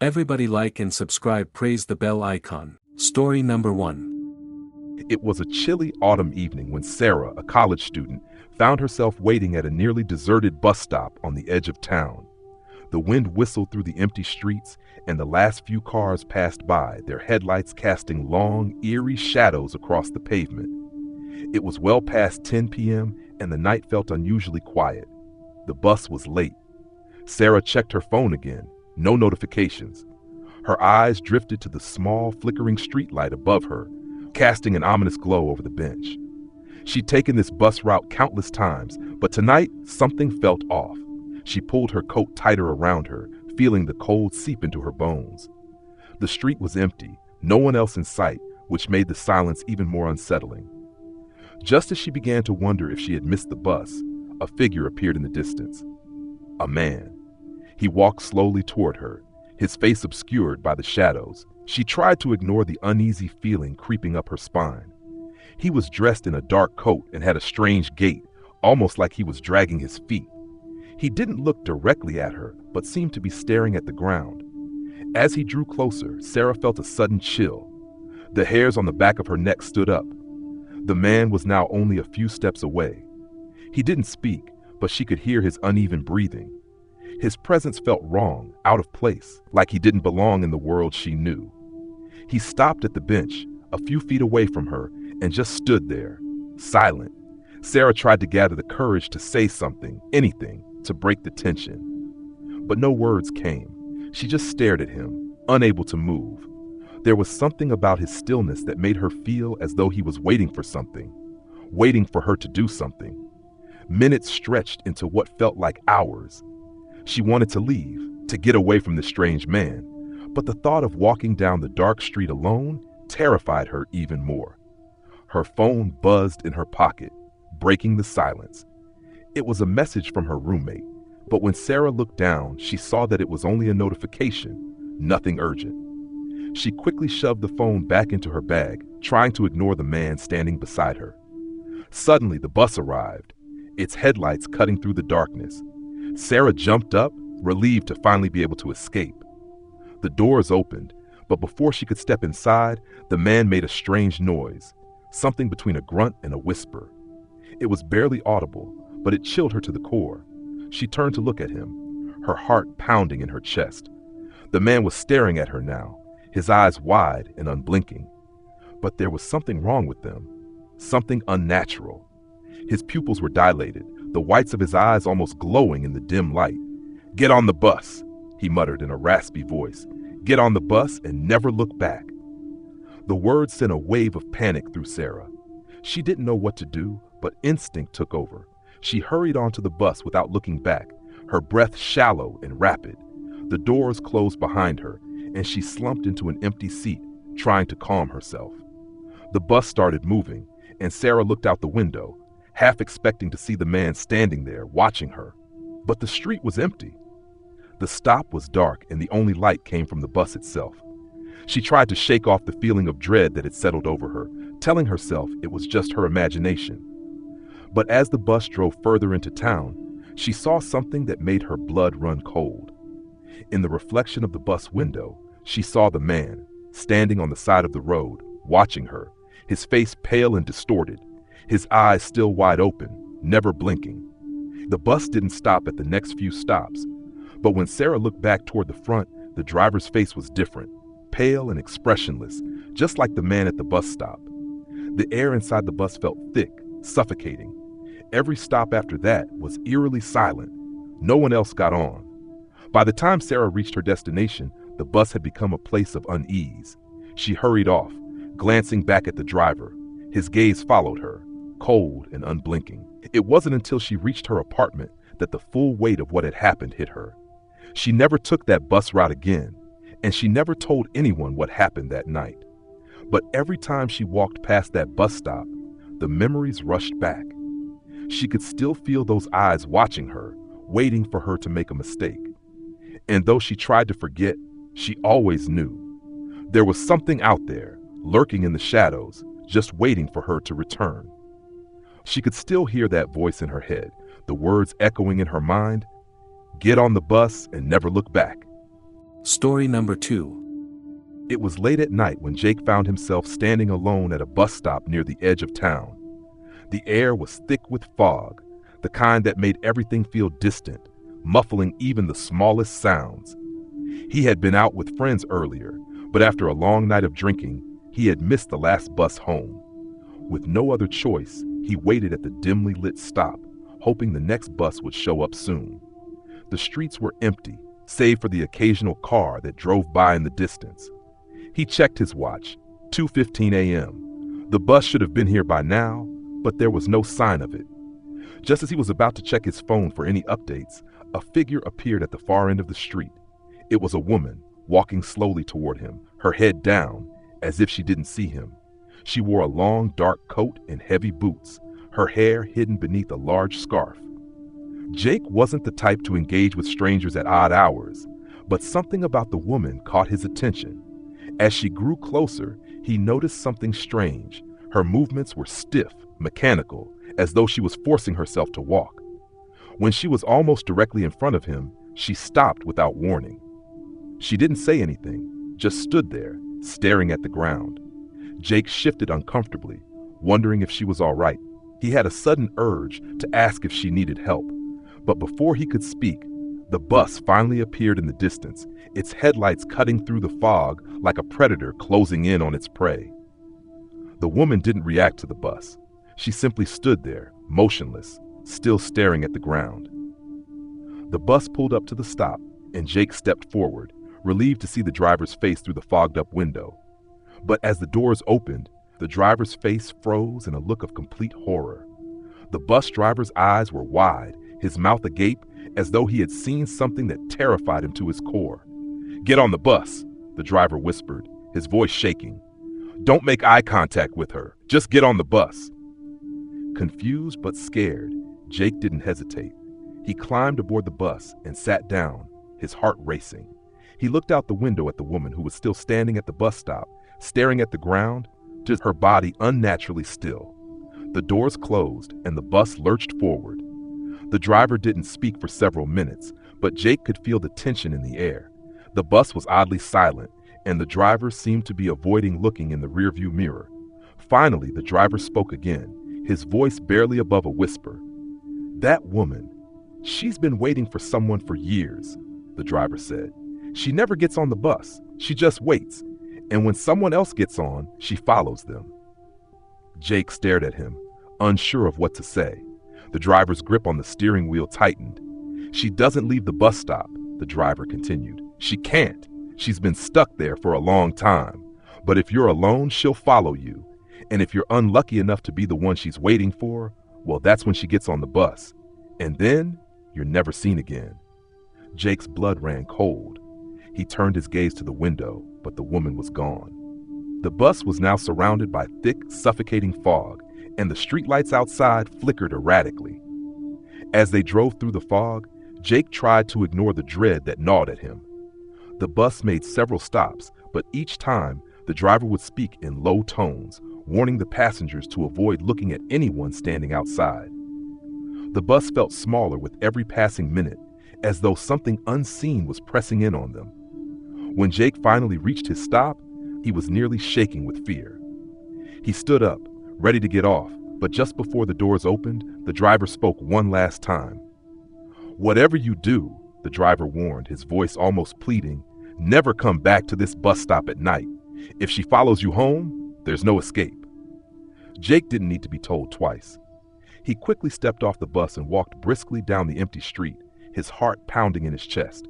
Everybody like and subscribe, praise the bell icon. Story number 1. It was a chilly autumn evening when Sarah, a college student, found herself waiting at a nearly deserted bus stop on the edge of town. The wind whistled through the empty streets, and the last few cars passed by, their headlights casting long, eerie shadows across the pavement. It was well past 10 p.m., and the night felt unusually quiet. The bus was late. Sarah checked her phone again. No notifications. Her eyes drifted to the small, flickering streetlight above her, casting an ominous glow over the bench. She'd taken this bus route countless times, but tonight something felt off. She pulled her coat tighter around her, feeling the cold seep into her bones. The street was empty, no one else in sight, which made the silence even more unsettling. Just as she began to wonder if she had missed the bus, a figure appeared in the distance. A man. He walked slowly toward her, his face obscured by the shadows. She tried to ignore the uneasy feeling creeping up her spine. He was dressed in a dark coat and had a strange gait, almost like he was dragging his feet. He didn't look directly at her, but seemed to be staring at the ground. As he drew closer, Sarah felt a sudden chill. The hairs on the back of her neck stood up. The man was now only a few steps away. He didn't speak, but she could hear his uneven breathing. His presence felt wrong, out of place, like he didn't belong in the world she knew. He stopped at the bench, a few feet away from her, and just stood there, silent. Sarah tried to gather the courage to say something, anything, to break the tension. But no words came. She just stared at him, unable to move. There was something about his stillness that made her feel as though he was waiting for something, waiting for her to do something. Minutes stretched into what felt like hours. She wanted to leave, to get away from this strange man, but the thought of walking down the dark street alone terrified her even more. Her phone buzzed in her pocket, breaking the silence. It was a message from her roommate, but when Sarah looked down, she saw that it was only a notification, nothing urgent. She quickly shoved the phone back into her bag, trying to ignore the man standing beside her. Suddenly, the bus arrived, its headlights cutting through the darkness. Sarah jumped up, relieved to finally be able to escape. The doors opened, but before she could step inside, the man made a strange noise, something between a grunt and a whisper. It was barely audible, but it chilled her to the core. She turned to look at him, her heart pounding in her chest. The man was staring at her now, his eyes wide and unblinking. But there was something wrong with them, something unnatural. His pupils were dilated, the whites of his eyes almost glowing in the dim light. "Get on the bus," he muttered in a raspy voice. "Get on the bus and never look back." The words sent a wave of panic through Sarah. She didn't know what to do, but instinct took over. She hurried onto the bus without looking back, her breath shallow and rapid. The doors closed behind her, and she slumped into an empty seat, trying to calm herself. The bus started moving, and Sarah looked out the window, half expecting to see the man standing there, watching her. But the street was empty. The stop was dark, and the only light came from the bus itself. She tried to shake off the feeling of dread that had settled over her, telling herself it was just her imagination. But as the bus drove further into town, she saw something that made her blood run cold. In the reflection of the bus window, she saw the man, standing on the side of the road, watching her, his face pale and distorted, his eyes still wide open, never blinking. The bus didn't stop at the next few stops, but when Sarah looked back toward the front, the driver's face was different, pale and expressionless, just like the man at the bus stop. The air inside the bus felt thick, suffocating. Every stop after that was eerily silent. No one else got on. By the time Sarah reached her destination, the bus had become a place of unease. She hurried off, glancing back at the driver. His gaze followed her, cold and unblinking. It wasn't until she reached her apartment that the full weight of what had happened hit her. She never took that bus route again, and she never told anyone what happened that night. But every time she walked past that bus stop, the memories rushed back. She could still feel those eyes watching her, waiting for her to make a mistake. And though she tried to forget, she always knew. There was something out there, lurking in the shadows, just waiting for her to return. She could still hear that voice in her head, the words echoing in her mind, "Get on the bus and never look back." Story number 2. It was late at night when Jake found himself standing alone at a bus stop near the edge of town. The air was thick with fog, the kind that made everything feel distant, muffling even the smallest sounds. He had been out with friends earlier, but after a long night of drinking, he had missed the last bus home. With no other choice, he waited at the dimly lit stop, hoping the next bus would show up soon. The streets were empty, save for the occasional car that drove by in the distance. He checked his watch, 2:15 a.m. The bus should have been here by now, but there was no sign of it. Just as he was about to check his phone for any updates, a figure appeared at the far end of the street. It was a woman, walking slowly toward him, her head down, as if she didn't see him. She wore a long, dark coat and heavy boots, her hair hidden beneath a large scarf. Jake wasn't the type to engage with strangers at odd hours, but something about the woman caught his attention. As she grew closer, he noticed something strange. Her movements were stiff, mechanical, as though she was forcing herself to walk. When she was almost directly in front of him, she stopped without warning. She didn't say anything, just stood there, staring at the ground. Jake shifted uncomfortably, wondering if she was all right. He had a sudden urge to ask if she needed help, but before he could speak, the bus finally appeared in the distance, its headlights cutting through the fog like a predator closing in on its prey. The woman didn't react to the bus. She simply stood there, motionless, still staring at the ground. The bus pulled up to the stop, and Jake stepped forward, relieved to see the driver's face through the fogged-up window. But as the doors opened, the driver's face froze in a look of complete horror. The bus driver's eyes were wide, his mouth agape, as though he had seen something that terrified him to his core. "Get on the bus," the driver whispered, his voice shaking. "Don't make eye contact with her. Just get on the bus." Confused but scared, Jake didn't hesitate. He climbed aboard the bus and sat down, his heart racing. He looked out the window at the woman who was still standing at the bus stop, staring at the ground, just her body unnaturally still. The doors closed and the bus lurched forward. The driver didn't speak for several minutes, but Jake could feel the tension in the air. The bus was oddly silent, and the driver seemed to be avoiding looking in the rearview mirror. Finally, the driver spoke again, his voice barely above a whisper. "That woman, she's been waiting for someone for years," the driver said. "She never gets on the bus, she just waits, and when someone else gets on, she follows them." Jake stared at him, unsure of what to say. The driver's grip on the steering wheel tightened. "She doesn't leave the bus stop," the driver continued. "She can't. She's been stuck there for a long time. But if you're alone, she'll follow you. And if you're unlucky enough to be the one she's waiting for, well, that's when she gets on the bus. And then you're never seen again." Jake's blood ran cold. He turned his gaze to the window, but the woman was gone. The bus was now surrounded by thick, suffocating fog, and the streetlights outside flickered erratically. As they drove through the fog, Jake tried to ignore the dread that gnawed at him. The bus made several stops, but each time, the driver would speak in low tones, warning the passengers to avoid looking at anyone standing outside. The bus felt smaller with every passing minute, as though something unseen was pressing in on them. When Jake finally reached his stop, he was nearly shaking with fear. He stood up, ready to get off, but just before the doors opened, the driver spoke one last time. "Whatever you do," the driver warned, his voice almost pleading, "never come back to this bus stop at night. If she follows you home, there's no escape." Jake didn't need to be told twice. He quickly stepped off the bus and walked briskly down the empty street, his heart pounding in his chest.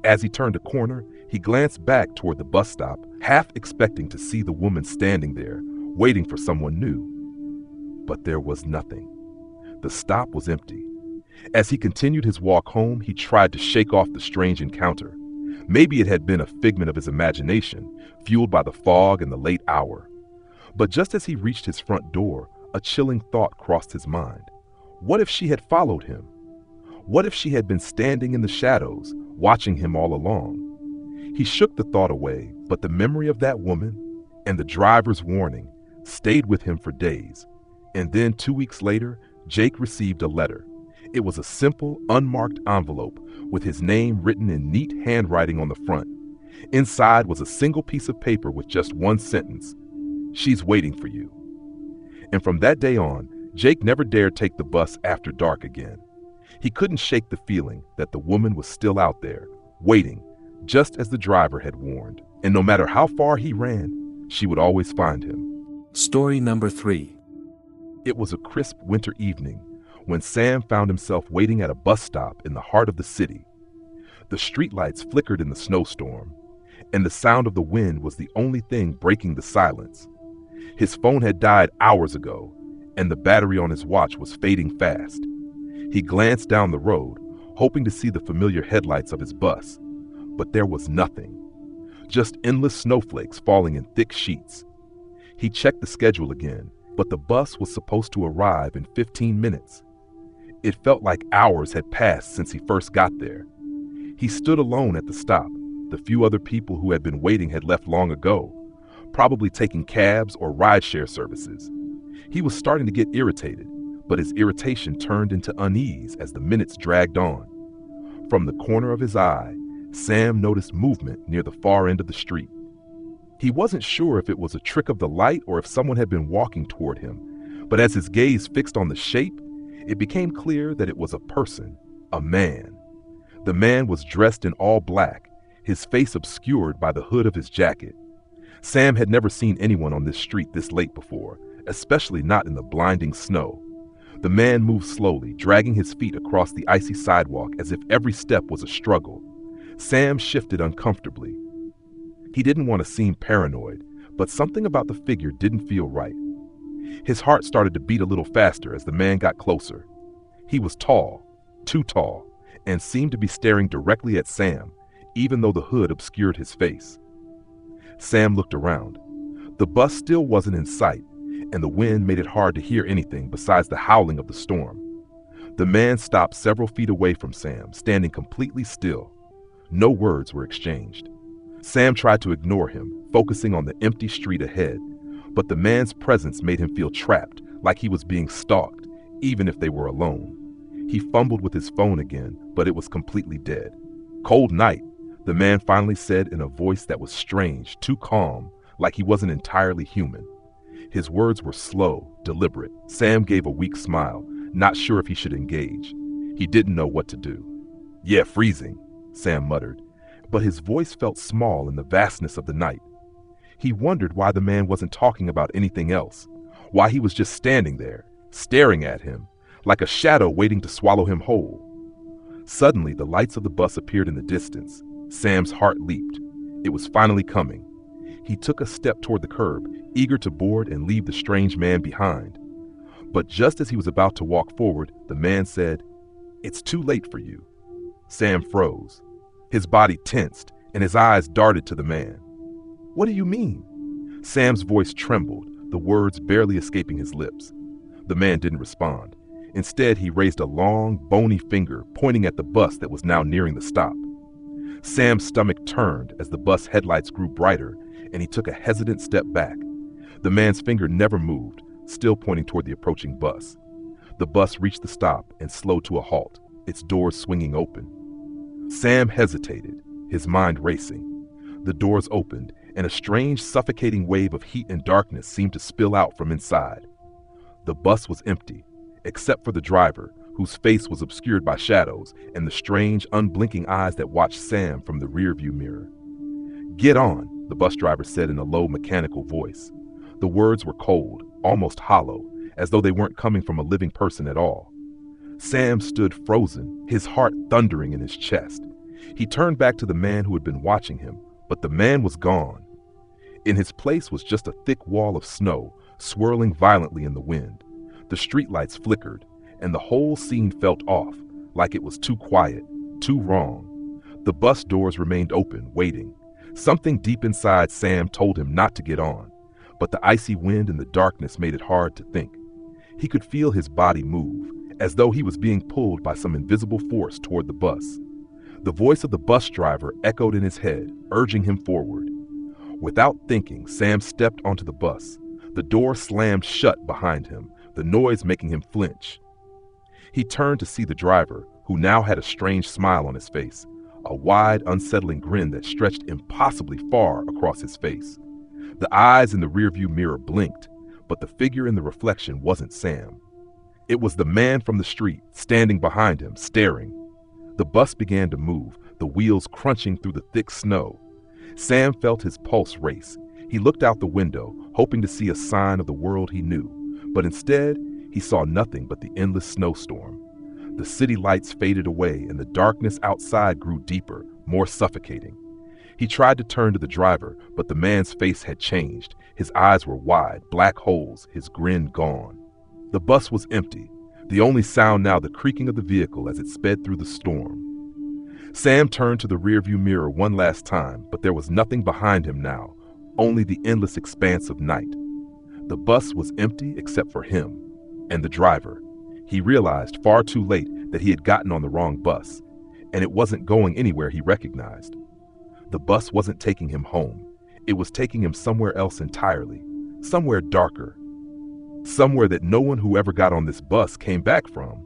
As he turned a corner, he glanced back toward the bus stop, half expecting to see the woman standing there, waiting for someone new. But there was nothing. The stop was empty. As he continued his walk home, he tried to shake off the strange encounter. Maybe it had been a figment of his imagination, fueled by the fog and the late hour. But just as he reached his front door, a chilling thought crossed his mind. What if she had followed him? What if she had been standing in the shadows, watching him all along? He shook the thought away, but the memory of that woman and the driver's warning stayed with him for days. And then 2 weeks later, Jake received a letter. It was a simple, unmarked envelope with his name written in neat handwriting on the front. Inside was a single piece of paper with just one sentence: "She's waiting for you." And from that day on, Jake never dared take the bus after dark again. He couldn't shake the feeling that the woman was still out there, waiting, just as the driver had warned. And no matter how far he ran, she would always find him. Story number 3. It was a crisp winter evening when Sam found himself waiting at a bus stop in the heart of the city. The streetlights flickered in the snowstorm, and the sound of the wind was the only thing breaking the silence. His phone had died hours ago, and the battery on his watch was fading fast. He glanced down the road, hoping to see the familiar headlights of his bus, but there was nothing. Just endless snowflakes falling in thick sheets. He checked the schedule again, but the bus was supposed to arrive in 15 minutes. It felt like hours had passed since he first got there. He stood alone at the stop. The few other people who had been waiting had left long ago, probably taking cabs or rideshare services. He was starting to get irritated, but his irritation turned into unease as the minutes dragged on. From the corner of his eye, Sam noticed movement near the far end of the street. He wasn't sure if it was a trick of the light or if someone had been walking toward him, but as his gaze fixed on the shape, it became clear that it was a person, a man. The man was dressed in all black, his face obscured by the hood of his jacket. Sam had never seen anyone on this street this late before, especially not in the blinding snow. The man moved slowly, dragging his feet across the icy sidewalk as if every step was a struggle. Sam shifted uncomfortably. He didn't want to seem paranoid, but something about the figure didn't feel right. His heart started to beat a little faster as the man got closer. He was tall, too tall, and seemed to be staring directly at Sam, even though the hood obscured his face. Sam looked around. The bus still wasn't in sight, and the wind made it hard to hear anything besides the howling of the storm. The man stopped several feet away from Sam, standing completely still. No words were exchanged. Sam tried to ignore him, focusing on the empty street ahead, but the man's presence made him feel trapped, like he was being stalked, even if they were alone. He fumbled with his phone again, but it was completely dead. "Cold night," the man finally said in a voice that was strange, too calm, like he wasn't entirely human. His words were slow, deliberate. Sam gave a weak smile, not sure if he should engage. He didn't know what to do. "Yeah, freezing," Sam muttered, but his voice felt small in the vastness of the night. He wondered why the man wasn't talking about anything else, why he was just standing there, staring at him, like a shadow waiting to swallow him whole. Suddenly, the lights of the bus appeared in the distance. Sam's heart leaped. It was finally coming. He took a step toward the curb, eager to board and leave the strange man behind. But just as he was about to walk forward, the man said, "It's too late for you." Sam froze. His body tensed, and his eyes darted to the man. "What do you mean?" Sam's voice trembled, the words barely escaping his lips. The man didn't respond. Instead, he raised a long, bony finger, pointing at the bus that was now nearing the stop. Sam's stomach turned as the bus headlights grew brighter, and he took a hesitant step back. The man's finger never moved, still pointing toward the approaching bus. The bus reached the stop and slowed to a halt, its doors swinging open. Sam hesitated, his mind racing. The doors opened, and a strange, suffocating wave of heat and darkness seemed to spill out from inside. The bus was empty, except for the driver, whose face was obscured by shadows, and the strange, unblinking eyes that watched Sam from the rearview mirror. "Get on," the bus driver said in a low, mechanical voice. The words were cold, almost hollow, as though they weren't coming from a living person at all. Sam stood frozen, his heart thundering in his chest. He turned back to the man who had been watching him, but the man was gone. In his place was just a thick wall of snow, swirling violently in the wind. The streetlights flickered, and the whole scene felt off, like it was too quiet, too wrong. The bus doors remained open, waiting. Something deep inside Sam told him not to get on, but the icy wind and the darkness made it hard to think. He could feel his body move, as though he was being pulled by some invisible force toward the bus. The voice of the bus driver echoed in his head, urging him forward. Without thinking, Sam stepped onto the bus. The door slammed shut behind him, the noise making him flinch. He turned to see the driver, who now had a strange smile on his face, a wide, unsettling grin that stretched impossibly far across his face. The eyes in the rearview mirror blinked, but the figure in the reflection wasn't Sam. It was the man from the street, standing behind him, staring. The bus began to move, the wheels crunching through the thick snow. Sam felt his pulse race. He looked out the window, hoping to see a sign of the world he knew, but instead, he saw nothing but the endless snowstorm. The city lights faded away, and the darkness outside grew deeper, more suffocating. He tried to turn to the driver, but the man's face had changed. His eyes were wide, black holes, his grin gone. The bus was empty, the only sound now the creaking of the vehicle as it sped through the storm. Sam turned to the rearview mirror one last time, but there was nothing behind him now, only the endless expanse of night. The bus was empty except for him and the driver. He realized far too late that he had gotten on the wrong bus, and it wasn't going anywhere he recognized. The bus wasn't taking him home. It was taking him somewhere else entirely, somewhere darker, somewhere that no one who ever got on this bus came back from.